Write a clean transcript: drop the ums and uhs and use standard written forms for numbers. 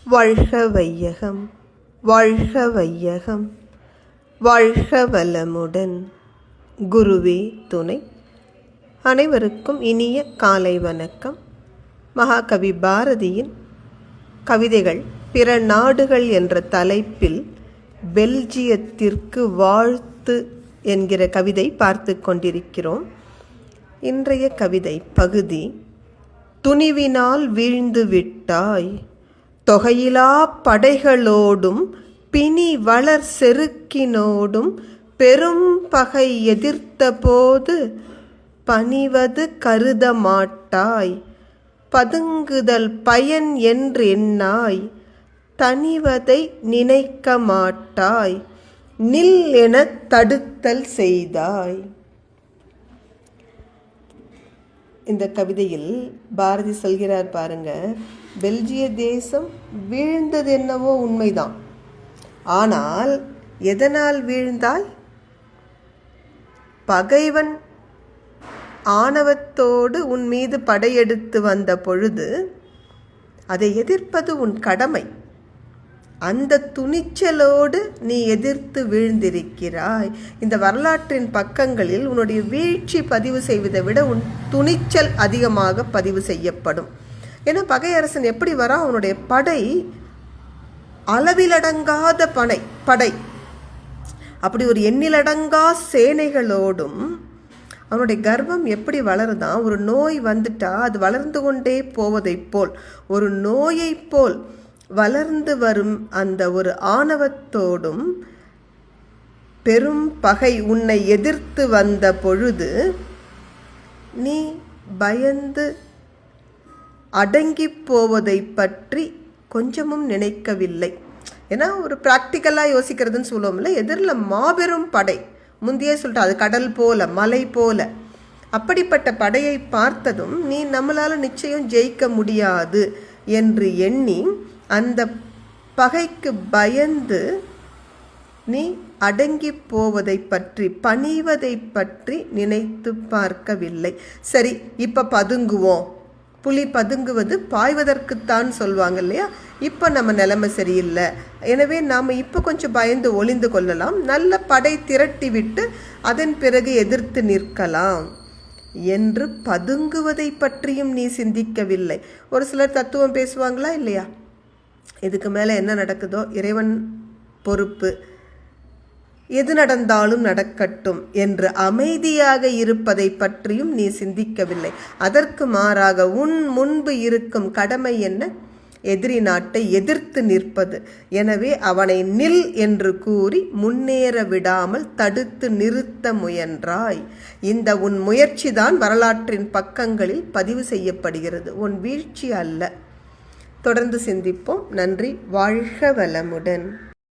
வாழ்க வையகம், வாழ்க வையகம், வாழ்க வளமுடன். குருவே துணை. அனைவருக்கும் இனிய காலை வணக்கம். மகாகவி பாரதியின் கவிதைகள் பிற நாடுகள் என்ற தலைப்பில் பெல்ஜியத்திற்கு வாழ்த்து என்கிற கவிதை பார்த்து கொண்டிருக்கிறோம். இன்றைய கவிதை பகுதி: துணிவினால் வீழ்ந்து விட்டாய், தொகையிலா படைகளோடும் பிணி வளர் செருக்கினோடும் பெரும் பகை எதிர்த்த போது பணிவது கருத மாட்டாய், பதுங்குதல் பயன் என்றெண்ணாய், தணிவதை நினைக்க மாட்டாய், நில் எனத் தடுத்தல் செய்தாய். இந்த கவிதையில் பாரதி சொல்கிறார் பாருங்க, பெல்ஜிய தேசம் வீழ்ந்தது என்னவோ உண்மைதான், ஆனால் எதனால் வீழ்ந்தாய்? பகைவன் ஆணவத்தோடு உன் மீது படையெடுத்து வந்த பொழுது அதை எதிர்ப்பது உன் கடமை. அந்த துணிச்சலோடு நீ எதிர்த்து வீழ்ந்திருக்கிறாய். இந்த வரலாற்றின் பக்கங்களில் உன்னுடைய வீழ்ச்சி பதிவு செய்வதை விட உன் துணிச்சல் அதிகமாக பதிவு செய்யப்படும். ஏன்னா பகையரசன் எப்படி வரா? அவனுடைய படை அளவிலடங்காத படை, அப்படி ஒரு எண்ணிலடங்கா சேனைகளோடும். அவனுடைய கர்வம் எப்படி வளருதான்? ஒரு நோய் வந்துட்டா அது வளர்ந்து கொண்டே போவதைப் போல், ஒரு நோயை போல் வளர்ந்து வரும் அந்த ஒரு ஆணவத்தோடும் பெரும் பகை உன்னை எதிர்த்து வந்த பொழுது நீ பயந்து அடங்கி போவதை பற்றி கொஞ்சமும் நினைக்கவில்லை. ஏன்னா ஒரு ப்ராக்டிக்கலாக யோசிக்கிறதுன்னு சொல்லுவோம்ல, எதிரில் மாபெரும் படை, முந்தையே சொல்லிட்டு அது கடல் போல மலை போல, அப்படிப்பட்ட படையை பார்த்ததும் நீ நம்மளால் நிச்சயம் ஜெயிக்க முடியாது என்று எண்ணி அந்த பகைக்கு பயந்து நீ அடங்கி போவதை பற்றி, பணிவதை பற்றி நினைத்து பார்க்கவில்லை. சரி, இப்போ பதுங்குவோம். புலி பதுங்குவது பாய்வதற்குத்தான் சொல்லுவாங்க இல்லையா? இப்போ நம்ம நிலைமை சரியில்லை, எனவே நாம் இப்போ கொஞ்சம் பயந்து ஒளிந்து கொள்ளலாம், நல்ல படை திரட்டி விட்டு அதன் பிறகு எதிர்த்து நிற்கலாம் என்று பதுங்குவதை பற்றியும் நீ சிந்திக்கவில்லை. ஒரு சிலர் தத்துவம் பேசுவாங்களா இல்லையா? இதுக்கு மேலே என்ன நடக்குதோ இறைவன் பொறுப்பு, எது நடந்தாலும் நடக்கட்டும் என்று அமைதியாக இருப்பதை பற்றியும் நீ சிந்திக்கவில்லை. அதற்கு மாறாக உன் முன்பு இருக்கும் கடமை என்ன? எதிரி நாட்டை எதிர்த்து நிற்பது. எனவே அவனை நில் என்று கூறி முன்னேற விடாமல் தடுத்து நிறுத்த முயன்றாய். இந்த உன் முயற்சிதான் வரலாற்றின் பக்கங்களில் பதிவு செய்யப்படுகிறது, உன் வீழ்ச்சி அல்ல. தொடர்ந்து சிந்திப்போம். நன்றி. வாழ்க வளமுடன்.